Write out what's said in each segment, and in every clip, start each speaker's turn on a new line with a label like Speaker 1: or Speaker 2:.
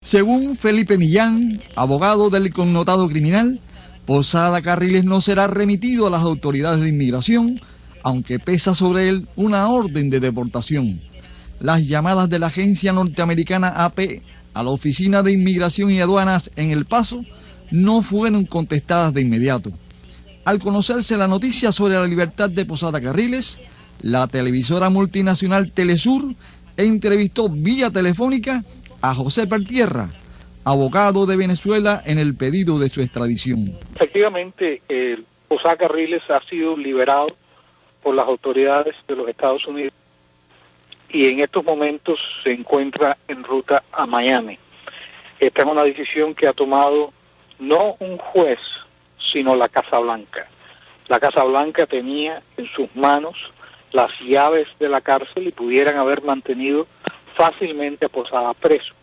Speaker 1: Según Felipe Millán, abogado del connotado criminal, Posada Carriles no será remitido a las autoridades de inmigración, aunque pesa sobre él una orden de deportación. Las llamadas de la agencia norteamericana AP a la Oficina de Inmigración y Aduanas en El Paso no fueron contestadas de inmediato. Al conocerse la noticia sobre la libertad de Posada Carriles, la televisora multinacional Telesur entrevistó vía telefónica a José Pertierra, abogado de Venezuela, en el pedido de su extradición.
Speaker 2: Efectivamente, Posada Carriles ha sido liberado por las autoridades de los Estados Unidos y en estos momentos se encuentra en ruta a Miami. Esta es una decisión que ha tomado no un juez, sino la Casa Blanca. La Casa Blanca tenía en sus manos las llaves de la cárcel y pudieran haber mantenido fácilmente a Posada preso,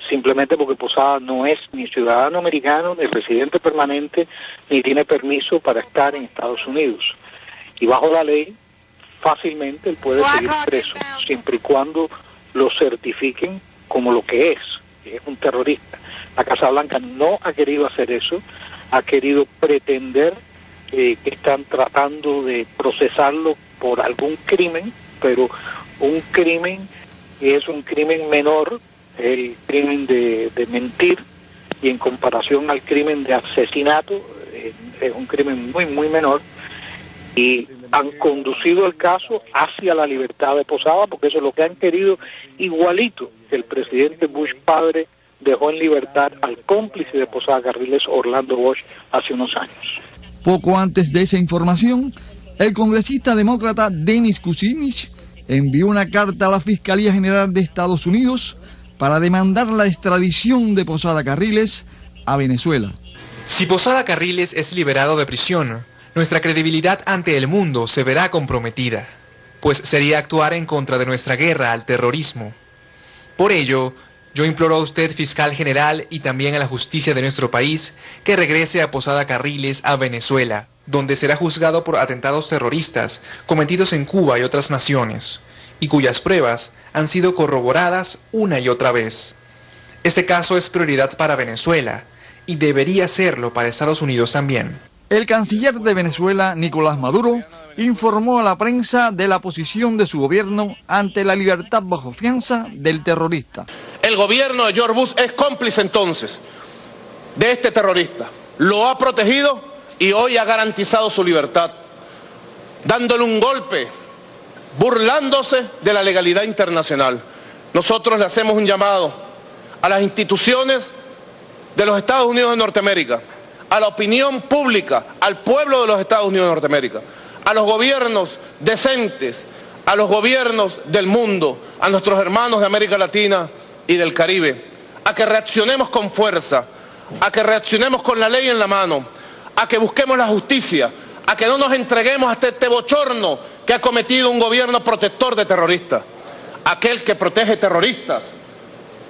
Speaker 2: simplemente porque Posada no es ni ciudadano americano, ni residente permanente, ni tiene permiso para estar en Estados Unidos. Y bajo la ley, fácilmente él puede seguir preso, siempre y cuando lo certifiquen como lo que es un terrorista. La Casa Blanca no ha querido hacer eso, ha querido pretender que están tratando de procesarlo por algún crimen, pero un crimen que es un crimen menor, el crimen de mentir, y en comparación al crimen de asesinato, es un crimen muy menor, y han conducido el caso hacia la libertad de Posada, porque eso es lo que han querido, igualito que el presidente Bush padre dejó en libertad al cómplice de Posada Carriles, Orlando Bosch, hace unos años.
Speaker 1: Poco antes de esa información, el congresista demócrata Dennis Kucinich envió una carta a la Fiscalía General de Estados Unidos para demandar la extradición de Posada Carriles a Venezuela.
Speaker 3: Si Posada Carriles es liberado de prisión, nuestra credibilidad ante el mundo se verá comprometida, pues sería actuar en contra de nuestra guerra al terrorismo. Por ello, yo imploro a usted, fiscal general, y también a la justicia de nuestro país, que regrese a Posada Carriles a Venezuela, donde será juzgado por atentados terroristas cometidos en Cuba y otras naciones, y cuyas pruebas han sido corroboradas una y otra vez. Este caso es prioridad para Venezuela, y debería serlo para Estados Unidos también.
Speaker 1: El canciller de Venezuela, Nicolás Maduro, informó a la prensa de la posición de su gobierno ante la libertad bajo fianza del terrorista.
Speaker 4: El gobierno de George Bush es cómplice entonces de este terrorista. Lo ha protegido y hoy ha garantizado su libertad, dándole un golpe, burlándose de la legalidad internacional. Nosotros le hacemos un llamado a las instituciones de los Estados Unidos de Norteamérica, a la opinión pública, al pueblo de los Estados Unidos de Norteamérica, a los gobiernos decentes, a los gobiernos del mundo, a nuestros hermanos de América Latina y del Caribe, a que reaccionemos con fuerza, a que reaccionemos con la ley en la mano, a que busquemos la justicia, a que no nos entreguemos hasta este bochorno que ha cometido un gobierno protector de terroristas. Aquel que protege terroristas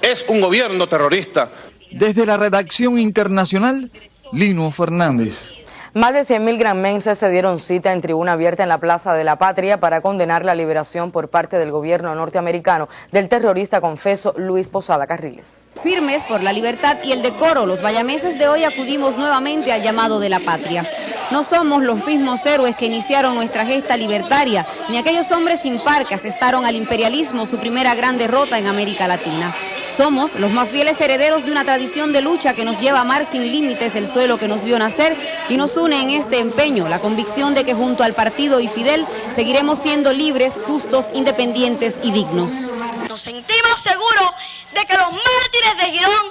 Speaker 4: es un gobierno terrorista.
Speaker 1: Desde la redacción internacional, Lino Fernández.
Speaker 5: Más de 100.000 granmenses se dieron cita en tribuna abierta en la Plaza de la Patria para condenar la liberación por parte del gobierno norteamericano del terrorista confeso Luis Posada Carriles.
Speaker 6: Firmes por la libertad y el decoro, los bayameses de hoy acudimos nuevamente al llamado de la patria. No somos los mismos héroes que iniciaron nuestra gesta libertaria, ni aquellos hombres sin par que asestaron al imperialismo su primera gran derrota en América Latina. Somos los más fieles herederos de una tradición de lucha que nos lleva a amar sin límites el suelo que nos vio nacer y nos une en este empeño la convicción de que junto al partido y Fidel seguiremos siendo libres, justos, independientes y dignos.
Speaker 7: Nos sentimos seguros de que los mártires de Girón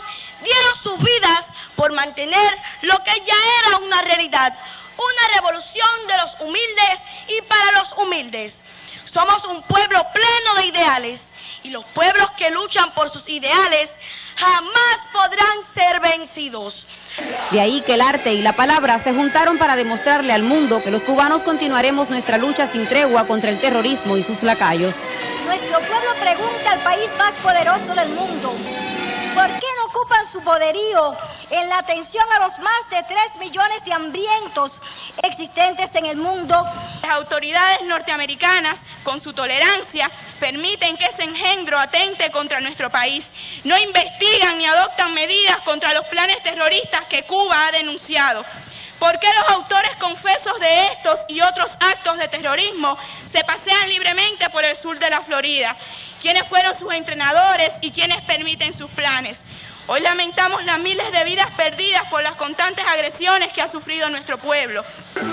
Speaker 7: dieron sus vidas por mantener lo que ya era una realidad, una revolución de los humildes y para los humildes. Somos un pueblo pleno de ideales. Y los pueblos que luchan por sus ideales jamás podrán ser vencidos.
Speaker 6: De ahí que el arte y la palabra se juntaron para demostrarle al mundo que los cubanos continuaremos nuestra lucha sin tregua contra el terrorismo y sus lacayos.
Speaker 8: Nuestro pueblo pregunta al país más poderoso del mundo: ¿por qué no ocupan su
Speaker 7: su poderío en la atención a los más de 3 millones de hambrientos existentes en el mundo.
Speaker 8: Las autoridades norteamericanas, con su tolerancia, permiten que ese engendro atente contra nuestro país. No investigan ni adoptan medidas contra los planes terroristas que Cuba ha denunciado. ¿Por qué los autores confesos de estos y otros actos de terrorismo se pasean libremente por el sur de la Florida? ¿Quiénes fueron sus entrenadores y quiénes permiten sus planes? Hoy lamentamos las miles de vidas perdidas por las constantes agresiones que ha sufrido nuestro pueblo.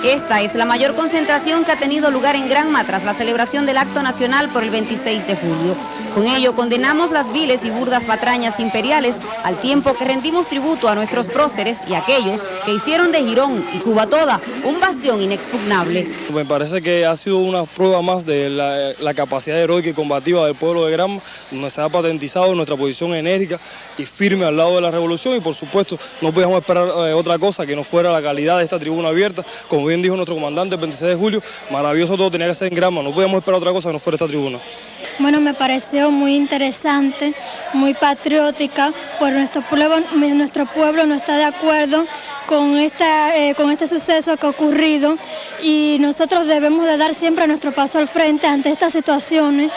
Speaker 6: Esta es la mayor concentración que ha tenido lugar en Granma tras la celebración del acto nacional por el 26 de julio. Con ello condenamos las viles y burdas patrañas imperiales, al tiempo que rendimos tributo a nuestros próceres y aquellos que hicieron de Girón y Cuba toda un bastión inexpugnable.
Speaker 9: Me parece que ha sido una prueba más de la capacidad heroica y combativa del pueblo de Granma, donde se ha patentizado nuestra posición enérgica y firme al lado de la revolución, y por supuesto no podíamos esperar otra cosa que no fuera la calidad de esta tribuna abierta. Como bien dijo nuestro comandante el 26 de julio, maravilloso todo tenía que ser en Granma, no podíamos esperar otra cosa que no fuera esta tribuna.
Speaker 10: Bueno, me pareció muy interesante, muy patriótica, pues nuestro pueblo no está de acuerdo con este suceso que ha ocurrido, y nosotros debemos de dar siempre nuestro paso al frente ante estas situaciones.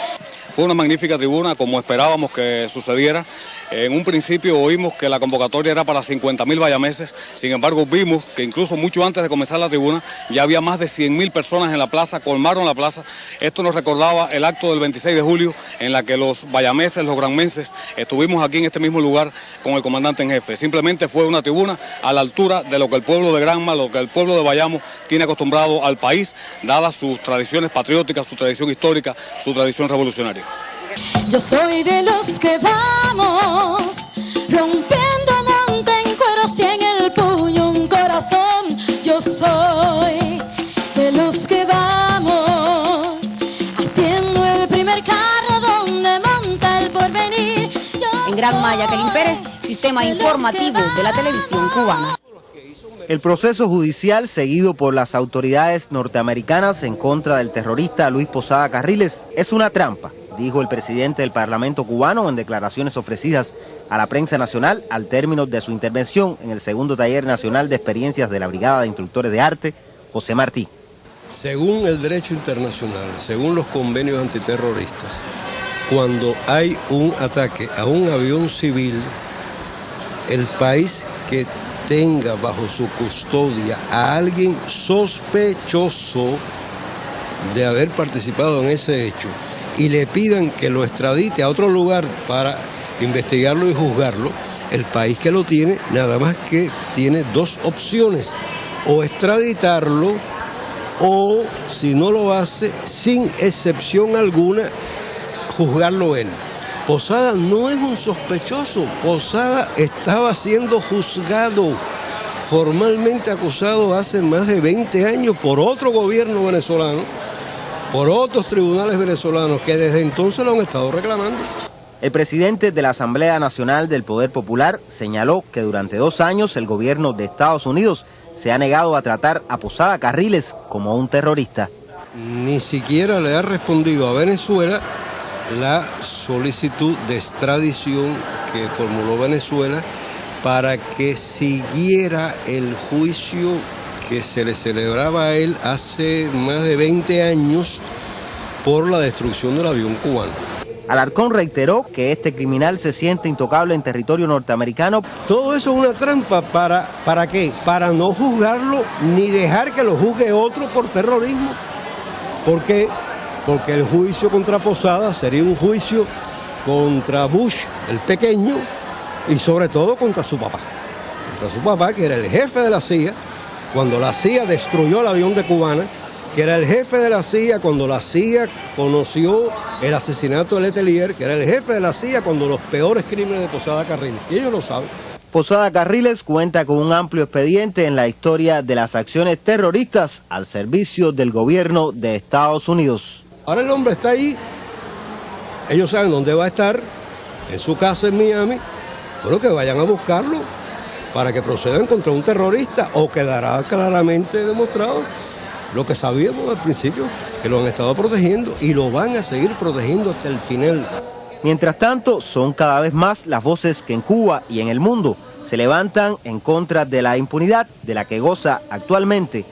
Speaker 11: Fue una magnífica tribuna, como esperábamos que sucediera. En un principio oímos que la convocatoria era para 50.000 bayameses, sin embargo vimos que incluso mucho antes de comenzar la tribuna ya había más de 100.000 personas en la plaza, colmaron la plaza. Esto nos recordaba el acto del 26 de julio en la que los bayameses, los granmenses, estuvimos aquí en este mismo lugar con el comandante en jefe. Simplemente fue una tribuna a la altura de lo que el pueblo de Granma, lo que el pueblo de Bayamo tiene acostumbrado al país, dadas sus tradiciones patrióticas, su tradición histórica, su tradición revolucionaria.
Speaker 12: Yo soy de los que vamos rompiendo monte en cueros y en el puño un corazón. Yo soy de los que vamos haciendo el primer carro donde monta el porvenir.
Speaker 6: En Granma, Jacqueline Pérez, Sistema Informativo de la Televisión Cubana.
Speaker 13: El proceso judicial seguido por las autoridades norteamericanas en contra del terrorista Luis Posada Carriles es una trampa, dijo el presidente del Parlamento cubano en declaraciones ofrecidas a la prensa nacional al término de su intervención en el segundo taller nacional de experiencias de la Brigada de Instructores de Arte, José Martí.
Speaker 14: Según el derecho internacional, según los convenios antiterroristas, cuando hay un ataque a un avión civil, el país que tenga bajo su custodia a alguien sospechoso de haber participado en ese hecho y le pidan que lo extradite a otro lugar para investigarlo y juzgarlo, el país que lo tiene nada más que tiene dos opciones: o extraditarlo o, si no lo hace, sin excepción alguna, juzgarlo él. Posada no es un sospechoso, Posada estaba siendo juzgado, formalmente acusado hace más de 20 años por otro gobierno venezolano, por otros tribunales venezolanos que desde entonces lo han estado reclamando.
Speaker 13: El presidente de la Asamblea Nacional del Poder Popular señaló que durante 2 años el gobierno de Estados Unidos se ha negado a tratar a Posada Carriles como un terrorista.
Speaker 14: Ni siquiera le ha respondido a Venezuela la solicitud de extradición que formuló Venezuela para que siguiera el juicio que se le celebraba a él hace más de 20 años por la destrucción del avión cubano.
Speaker 13: Alarcón reiteró que este criminal se siente intocable en territorio norteamericano.
Speaker 14: Todo eso es una trampa, ¿para qué? Para no juzgarlo ni dejar que lo juzgue otro por terrorismo. ¿Por qué? Porque el juicio contra Posada sería un juicio contra Bush, el pequeño, y sobre todo contra su papá. Contra su papá, que era el jefe de la CIA, cuando la CIA destruyó el avión de Cubana, que era el jefe de la CIA cuando la CIA conoció el asesinato de Letelier, que era el jefe de la CIA cuando los peores crímenes de Posada Carriles. Y ellos lo saben.
Speaker 13: Posada Carriles cuenta con un amplio expediente en la historia de las acciones terroristas al servicio del gobierno de Estados Unidos.
Speaker 14: Ahora el hombre está ahí, ellos saben dónde va a estar, en su casa en Miami. Bueno, que vayan a buscarlo para que procedan contra un terrorista, o quedará claramente demostrado lo que sabíamos al principio, que lo han estado protegiendo y lo van a seguir protegiendo hasta el final.
Speaker 13: Mientras tanto, son cada vez más las voces que en Cuba y en el mundo se levantan en contra de la impunidad de la que goza actualmente